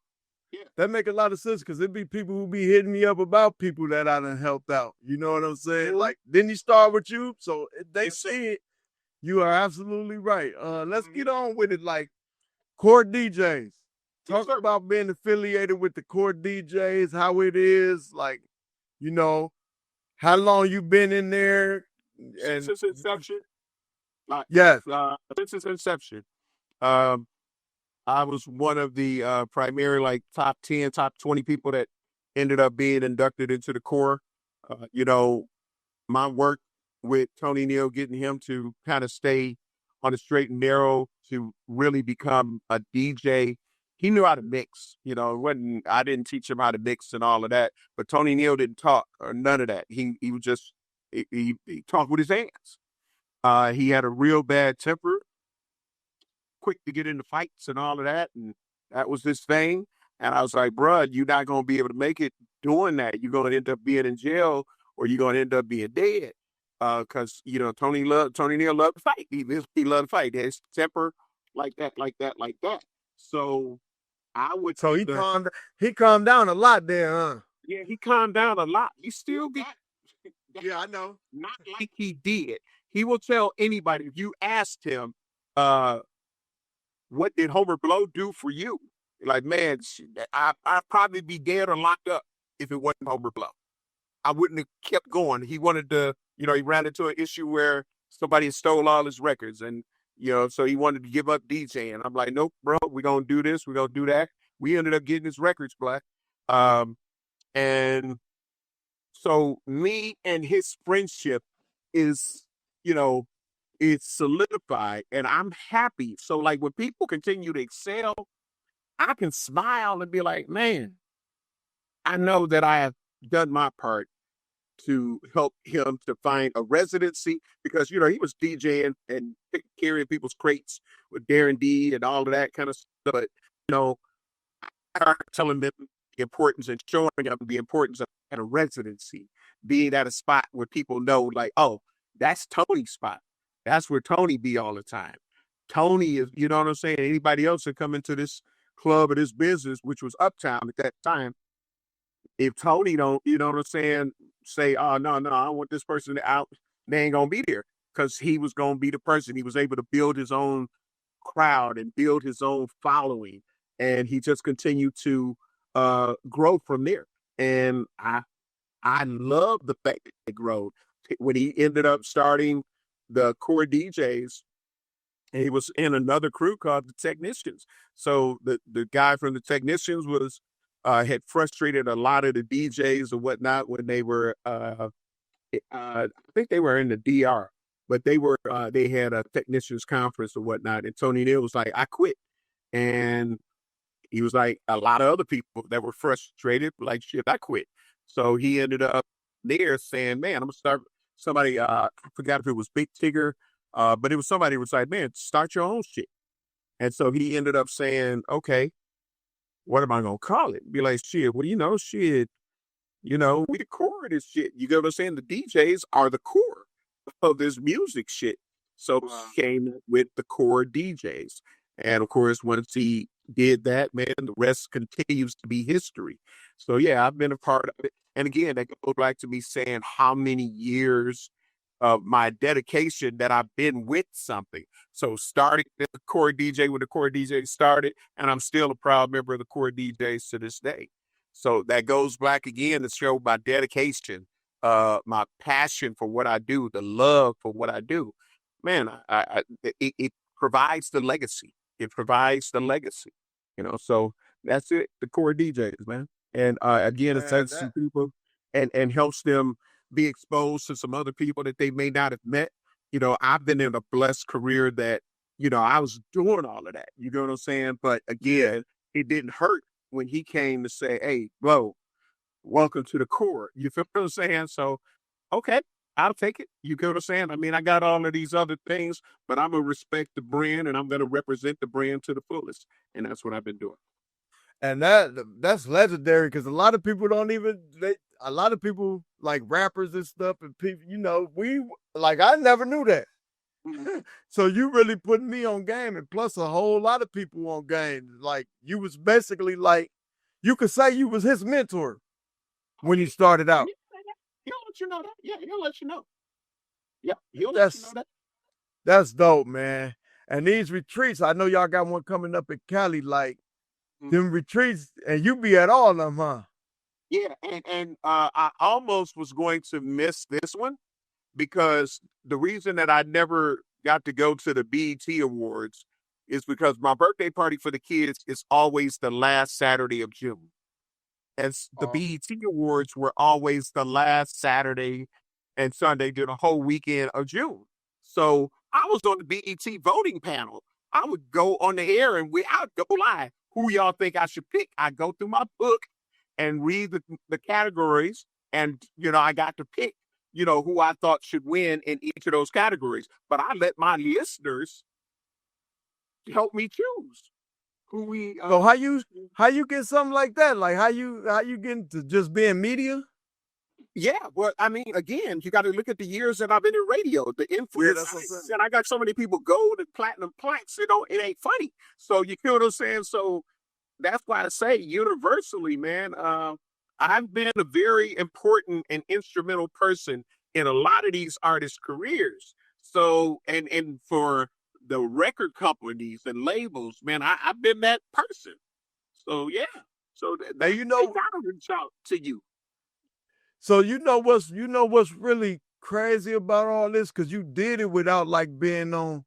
Yeah. That make a lot of sense because it be people who be hitting me up about people that I done helped out. You know what I'm saying? Mhm. Like, didn't he start with you? So if they see it. You are absolutely right. Let's get on with it. Like Core DJs. Talk sir. about being affiliated with the Core DJs, how it is, like, you know, how long you been in there. And Since its inception, like, yes, since its inception, I was one of the primary like top 10, top 20 people that ended up being inducted into the core. You know, my work with Tony Neal, getting him to kind of stay on the straight and narrow to really become a DJ. He knew how to mix, you know, it wasn't, I didn't teach him how to mix and all of that, but Tony Neal didn't talk or none of that. He was just, he talked with his hands. He had a real bad temper, quick to get into fights and all of that. And that was his thing. And I was like, bruh, you're not going to be able to make it doing that. You're going to end up being in jail or you're going to end up being dead. Cause you know, Tony Neal loved to fight. He loved to fight. His temper like that, like that, like that. So I would, so he calmed down a lot there, huh? yeah, he calmed down a lot. He still got, Yeah, I know. not like he did. He will tell anybody, if you asked him, what did Homer Blow do for you? Like, man, I'd probably be dead or locked up if it wasn't Homer Blow. I wouldn't have kept going. He wanted to, you know, he ran into an issue where somebody stole all his records and, you know, so he wanted to give up DJing. I'm like, nope, bro, we're going to do this. We're going to do that. We ended up getting his records black. And so me and his friendship is, you know, it's solidified and I'm happy. So like when people continue to excel, I can smile and be like, man, I know that I have done my part to help him to find a residency because, you know, he was DJing and carrying people's crates with Darren D and all of that kind of stuff. But, you know, I telling them the importance and showing them the importance of at a residency, being at a spot where people know, like, oh, that's Tony's spot. That's where Tony be all the time. Tony is, you know what I'm saying? Anybody else that come into this club or this business, which was Uptown at that time, if Tony don't, you know what I'm saying, say, oh, no, I want this person out, they ain't going to be there because he was going to be the person. He was able to build his own crowd and build his own following. And he just continued to grow from there. And I love the fact that it grew. When he ended up starting the Core DJs, he was in another crew called the Technicians. So the guy from the Technicians was had frustrated a lot of the DJs and whatnot when they were I think they were in the DR, but they had a technicians conference or whatnot. And Tony Neal was like, I quit. And he was like, a lot of other people that were frustrated, like, shit, I quit. So he ended up there saying, man, I'm gonna start somebody, I forgot if it was Big Tigger, but it was somebody who was like, man, start your own shit. And so he ended up saying, okay, what am I gonna call it? Be like, shit, well, you know, shit, you know, we the core of this shit. You get what I'm saying? The DJs are the core of this music shit. So he came with the Core DJs. And of course, once he did that, man, the rest continues to be history. So yeah, I've been a part of it. And again, that goes back to me saying how many years of my dedication that I've been with something. So starting the Core DJ when the Core DJ started, and I'm still a proud member of the Core DJs to this day. So that goes back again to show my dedication, my passion for what I do, the love for what I do. Man, it provides the legacy. It provides the legacy, So that's it. The Core DJs, man. And again, it Man, takes some people and helps them be exposed to some other people that they may not have met. I've been in a blessed career that, I was doing all of that. You know what I'm saying? But again, it didn't hurt when he came to say, "Hey, bro, welcome to the Core." You feel what I'm saying? So, okay, I'll take it. You get what I'm saying? I mean, I got all of these other things, but I'm gonna respect the brand and I'm gonna represent the brand to the fullest. And that's what I've been doing. and that's legendary because a lot of people don't even a lot of people like rappers and stuff and people, we like I never knew that. So you really putting me on game, and plus a whole lot of people on game. Like you was basically like you could say you was his mentor when you started out. He'll let you know that. Yeah, he'll let you know. Yeah, he'll let you know That's that. that's dope, man. And these retreats, I know y'all got one coming up in Cali. Like them retreats, and you be at all of them, huh? Yeah, and I almost was going to miss this one because the reason that I never got to go to the BET Awards is because my birthday party for the kids is always the last Saturday of June. As the BET Awards were always the last Saturday and Sunday during the whole weekend of June. So I was on the BET voting panel. I would go on the air and I'd go live. Who y'all think I should pick? I go through my book and read the categories, and I got to pick who I thought should win in each of those categories. But I let my listeners help me choose who we. So how you get something like that? Like how you get into just being media? Yeah, well, I mean, again, you got to look at the years that I've been in radio, the influence. that's what I'm saying. And I got so many people gold and platinum plaques, it ain't funny. So you feel what I'm saying? So that's why I say universally, man, I've been a very important and instrumental person in a lot of these artists' careers. So, and for the record companies and labels, man, I've been that person. So, yeah. So Now they gotta reach out to you. So what's really crazy about all this? Cause you did it without like being on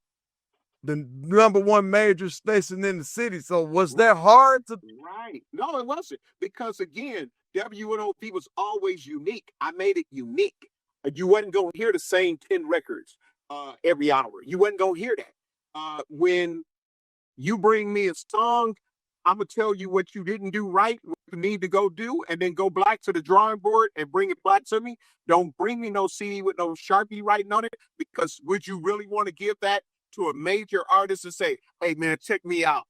the number one major station in the city. So was that hard to Right. No, it wasn't. Because again, WNOP was always unique. I made it unique. You wasn't going to hear the same 10 records every hour. You wasn't going to hear that. When you bring me a song, I'm going to tell you what you didn't do right, what you need to go do, and then go back to the drawing board and bring it back to me. Don't bring me no CD with no Sharpie writing on it, because would you really want to give that to a major artist and say, "Hey, man, check me out"?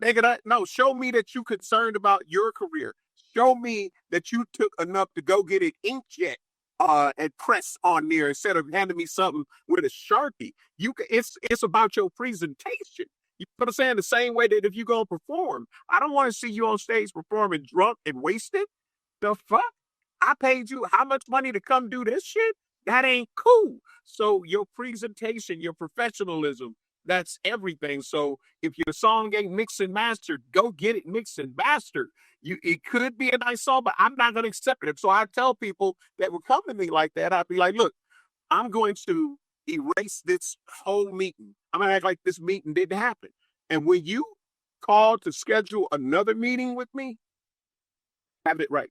Nigga, no, show me that you concerned about your career. Show me that you took enough to go get it inkjet and press on there instead of handing me something with a Sharpie. It's about your presentation. You know what I'm saying? The same way that if you go perform, I don't want to see you on stage performing drunk and wasted. The fuck? I paid you how much money to come do this shit? That ain't cool. So your presentation, your professionalism, that's everything. So if your song ain't mixed and mastered, go get it mixed and mastered. It could be a nice song, but I'm not gonna accept it. So I tell people that would come to me like that, I'd be like, look, I'm going to erase this whole meeting. I'm gonna act like this meeting didn't happen. And when you call to schedule another meeting with me, have it right.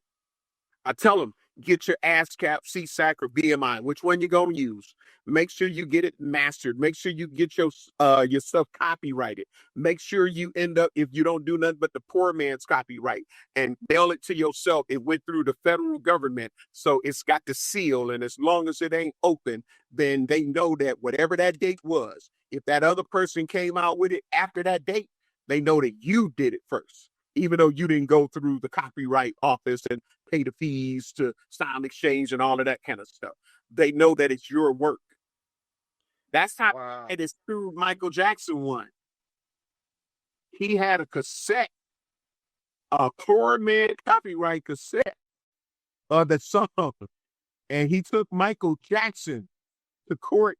I tell them, get your ASCAP, CSAC, or BMI. Which one you gonna use? Make sure you get it mastered. Make sure you get your stuff copyrighted. Make sure you end up, if you don't do nothing but the poor man's copyright, and mail it to yourself. It went through the federal government, so it's got the seal. And as long as it ain't open, then they know that whatever that date was, if that other person came out with it after that date, they know that you did it first, even though you didn't go through the copyright office and pay the fees to Sound Exchange and all of that kind of stuff. They know that it's your work. That's how it is through Michael Jackson one. He had a cassette, a Core Man copyright cassette of the song, and he took Michael Jackson to court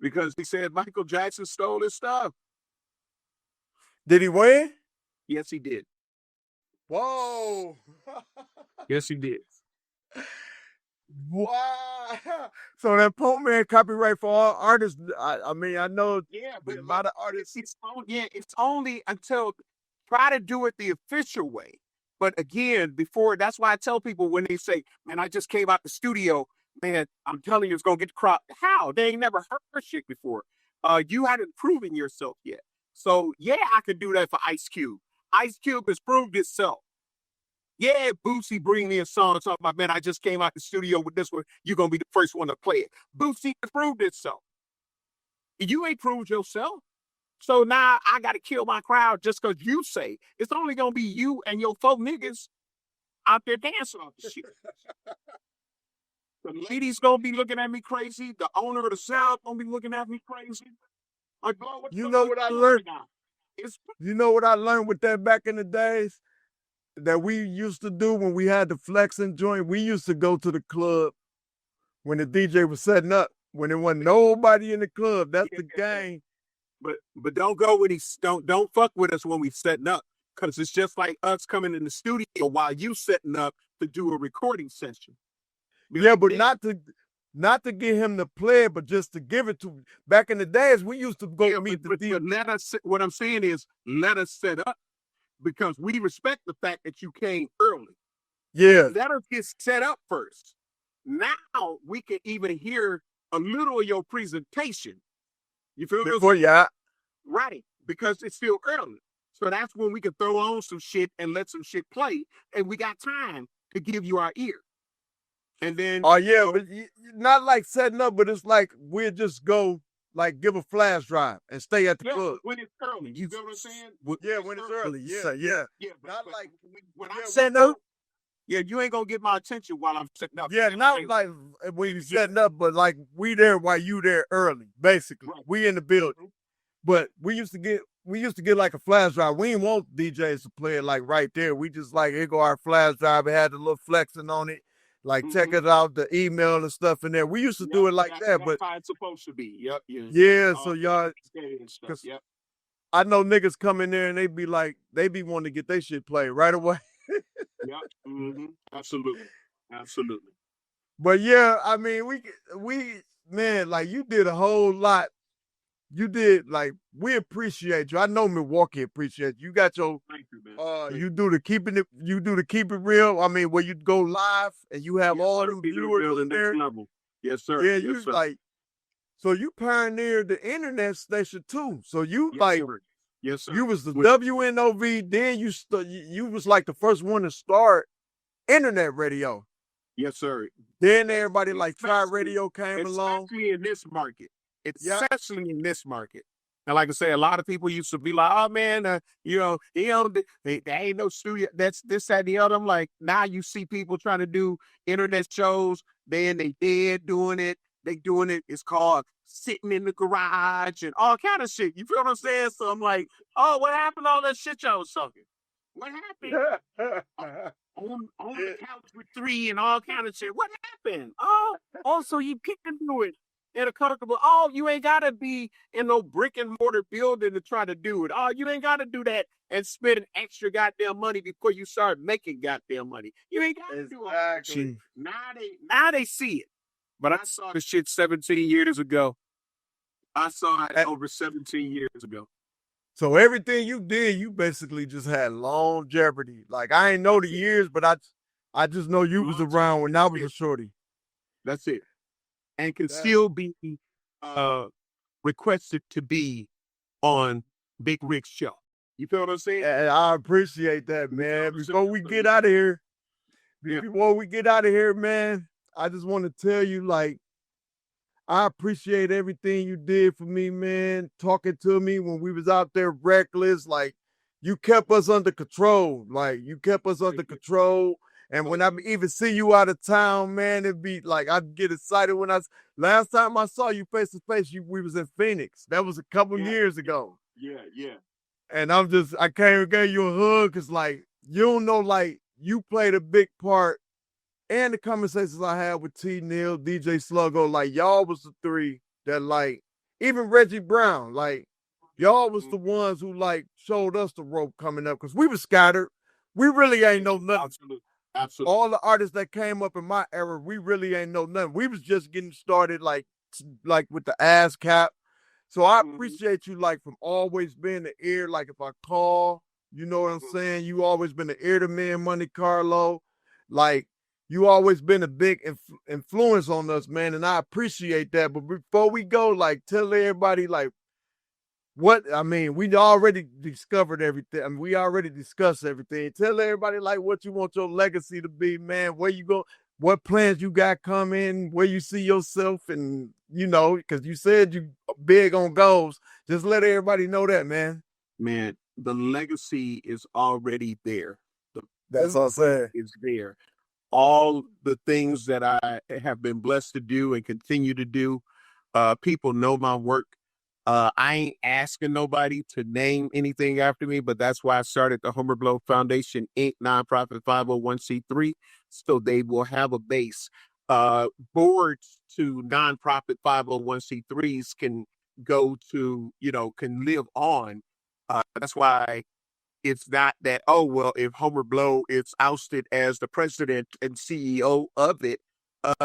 because he said Michael Jackson stole his stuff. Did he win? Yes, he did. Whoa. Yes, he did. Wow. So that Postman copyright for all artists. I mean, I know Yeah, a lot of artists. it's only until try to do it the official way. But again, before that's why I tell people when they say, "Man, I just came out the studio," man, I'm telling you, it's gonna get crop. How they ain't never heard shit before. You haven't proven yourself yet. So yeah, I could do that for Ice Cube. Ice Cube has proved itself. Yeah, Boosie bring me a song talking about, man, I just came out the studio with this one. You're gonna be the first one to play it. Boosie has proved itself. You ain't proved yourself. So now I got to kill my crowd just because you say it's only going to be you and your folk niggas out there dancing on the shit. The ladies going to be looking at me crazy. The owner of the South going to be looking at me crazy. Like, bro, You know what I learned? It's You know what I learned with that back in the days that we used to do when we had the flexing joint? We used to go to the club when the DJ was setting up. When there wasn't nobody in the club, that's the game. but don't go when he's don't fuck with us when we setting up, because it's just like us coming in the studio while you setting up to do a recording session. Yeah, but not to get him to play it, but just to give it to. Back in the days, we used to go meet the DJ. Let us. What I'm saying is, let us set up because we respect the fact that you came early. Yeah, Let us get set up first. Now we can even hear a little of your presentation. You feel me? before yeah. Right, because it's still early. So that's when we can throw on some shit and let some shit play, and we got time to give you our ear. And then, Oh yeah, but not like setting up, but it's like we'll just go like give a flash drive and stay at the club. when it's early, you know what I'm saying? Yeah, when it's early. Yeah. Not like when I'm yeah, setting up. Yeah, you ain't gonna get my attention while I'm setting up. Yeah, not like when you setting up, but like we there while you there early, basically. Right. We in the building. But we used to get like a flash drive. We didn't want DJs to play it like right there. We just like, here go our flash drive. It had a little flexing on it. Like check it out, the email and stuff in there. We used to do it like that, but that's how it's supposed to be. Yep. Yeah, so y'all, Stuff. Yep. I know niggas come in there and they be wanting to get their shit played right away. Yep. Absolutely. But yeah, I mean, we man, like you did a whole lot. You did like we appreciate you. I know Milwaukee appreciates you. You got your Thank you, man. you do the keep it real. I mean, where you go live and you have all them viewers in there. Yes, sir. Yeah, you like so you pioneered the internet station too. So you yes, sir. You was the WNOV, then you was like the first one to start internet radio. Yes, sir. Then everybody like Tri Radio came along. Especially in this market. Especially in this market. And like I say, a lot of people used to be like, "Oh man, there ain't no studio. That's this, that, the other." I'm like, now you see people trying to do internet shows. Then they dead doing it. They doing it. It's called sitting in the garage and all kind of shit. You feel what I'm saying? So I'm like, oh, what happened to all that shit y'all was talking? What happened? on the couch with three and all kind of shit. What happened? Oh, so you kicked into it in a comfortable. Oh, you ain't gotta be in no brick and mortar building to try to do it. Oh, you ain't gotta do that and spend an extra goddamn money before you start making goddamn money. You ain't gotta do all that shit. Now they see it. But I saw this shit 17 years ago. I saw it over 17 years ago. So everything you did, you basically just had longevity. Like I ain't know the years, but I just know you was around when I was a shorty. That's it. And can still be requested to be on Big Rick's show. You feel what I'm saying? And I appreciate that, man. Before we get out of here, man, I just want to tell you, like, I appreciate everything you did for me, man. Talking to me when we was out there reckless, like you kept us under control. And when I even see you out of town, man, it'd be like I'd get excited when last time I saw you face to face, we was in Phoenix. That was a couple years ago. Yeah. And I came and gave you a hug because like you don't know, like you played a big part. And the conversations I had with T Neal, DJ Sluggo, like y'all was the three that like, even Reggie Brown, like y'all was the ones who like showed us the rope coming up because we were scattered. we really ain't know nothing. Absolutely. Absolutely. All the artists that came up in my era, we really ain't know nothing. We was just getting started like with the ass cap. So I appreciate you like from always being the ear. Like if I call, you know what I'm saying? You always been the ear to me and Monte Carlo. Like you always been a big influence on us, man. And I appreciate that. But before we go, like tell everybody like we already discovered everything. I mean, we already discussed everything. Tell everybody like what you want your legacy to be, man. Where you go, what plans you got coming, where you see yourself, and you know, because you said you big on goals. Just let everybody know that, man. Man, the legacy is already there. That's all I'm saying. Is there. All the things that I have been blessed to do and continue to do, people know my work. I ain't asking nobody to name anything after me, but that's why I started the Homer Blow Foundation Inc. nonprofit 501c3, so they will have a base. Boards to nonprofit 501c3s can go to, can live on. That's why it's not that, oh, well, if Homer Blow is ousted as the president and CEO of it,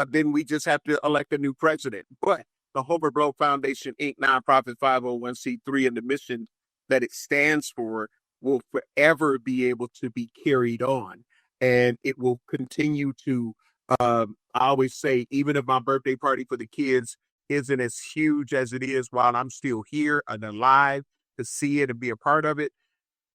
then we just have to elect a new president. But the Homer Blow Foundation Inc. nonprofit 501c3 and the mission that it stands for will forever be able to be carried on. And it will continue to, I always say, even if my birthday party for the kids isn't as huge as it is while I'm still here and alive to see it and be a part of it,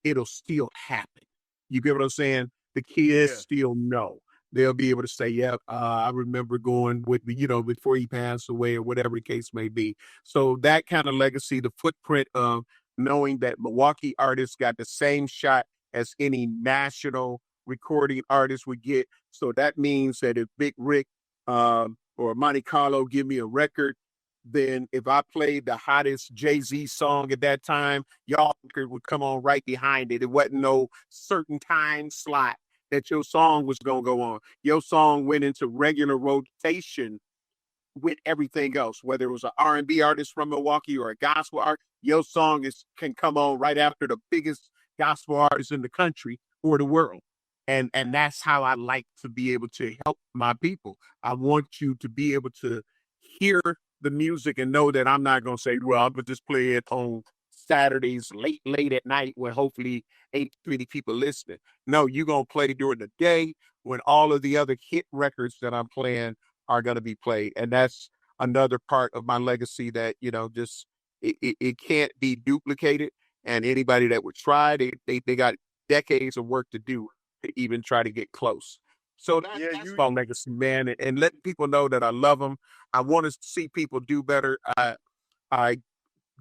it'll still happen. You get what I'm saying? The kids still know. They'll be able to say, yeah, I remember going with, before he passed away or whatever the case may be. So that kind of legacy, the footprint of knowing that Milwaukee artists got the same shot as any national recording artist would get. So that means that if Big Rick or Monte Carlo give me a record, then if I played the hottest Jay-Z song at that time, y'all would come on right behind it. It wasn't no certain time slot that your song was going to go on. Your song went into regular rotation with everything else, whether it was an R&B artist from Milwaukee or a gospel art, your song can come on right after the biggest gospel artist in the country or the world. And that's how I like to be able to help my people. I want you to be able to hear the music and know that I'm not going to say, well, I'm going to just play it on Saturdays late at night when hopefully 80 people listening. No, you're going to play during the day when all of the other hit records that I'm playing are going to be played. And that's another part of my legacy that, it can't be duplicated. And anybody that would try, they got decades of work to do to even try to get close. So that's my legacy, man. And letting people know that I love them. I want to see people do better. I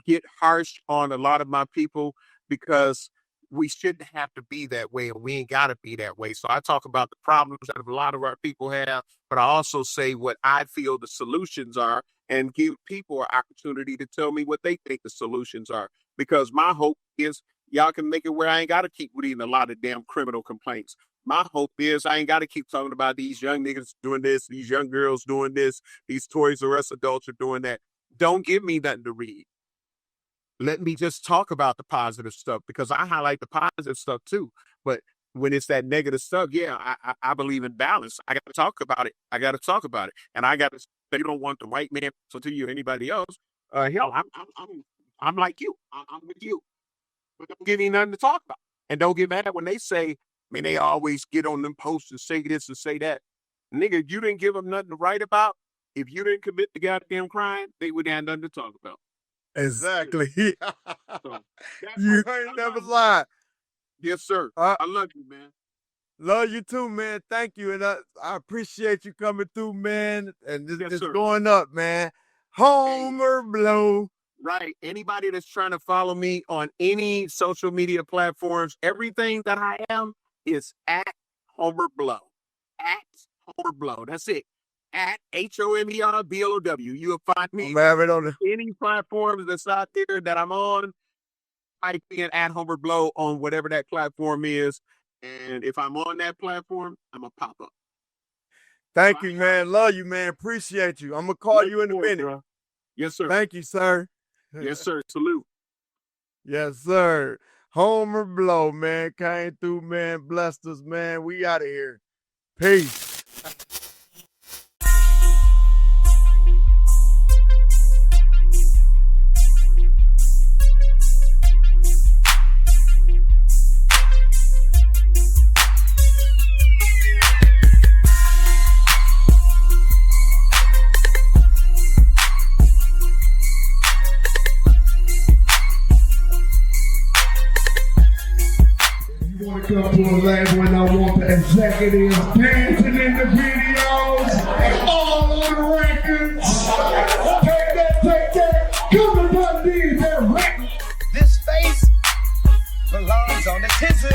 get harsh on a lot of my people because we shouldn't have to be that way, and we ain't got to be that way. So I talk about the problems that a lot of our people have, but I also say what I feel the solutions are and give people an opportunity to tell me what they think the solutions are. Because my hope is y'all can make it where I ain't got to keep reading a lot of damn criminal complaints. My hope is I ain't got to keep talking about these young niggas doing this, these young girls doing this, these Toys R Us adults are doing that. Don't give me nothing to read. Let me just talk about the positive stuff because I highlight the positive stuff too. But when it's that negative stuff, I believe in balance. I got to talk about it. And I got to say, you don't want the white man to you or anybody else. Hell, I'm like you. I'm with you. But don't give me nothing to talk about. And don't get mad when they say, they always get on them posts and say this and say that. Nigga, you didn't give them nothing to write about. If you didn't commit the goddamn crime, they would have nothing to talk about. Exactly. So, you ain't never lied. Yes, sir. I love you, man. Love you too, man. Thank you. And I appreciate you coming through, man. And it's sir. going up, man. Homer Blow. Right. Anybody that's trying to follow me on any social media platforms, everything that I am is at Homer Blow. At Homer Blow. That's it. At HOMERBLOW. You'll find me on any platform that's out there that I'm on. Type in at Homer Blow on whatever that platform is. And if I'm on that platform, I'm going to pop up. Thank you, man. Love you, man. Appreciate you. I'm going to call you in a minute. Yes, sir. Thank you, sir. Yes, sir. Salute. Yes, sir. Homer Blow, man, came through, man, blessed us, man. We out of here. Peace. Come to a label and I want the executives dancing in the videos, all on the records. Take that. Come to Dundee, they're records. This face belongs on the tizzy.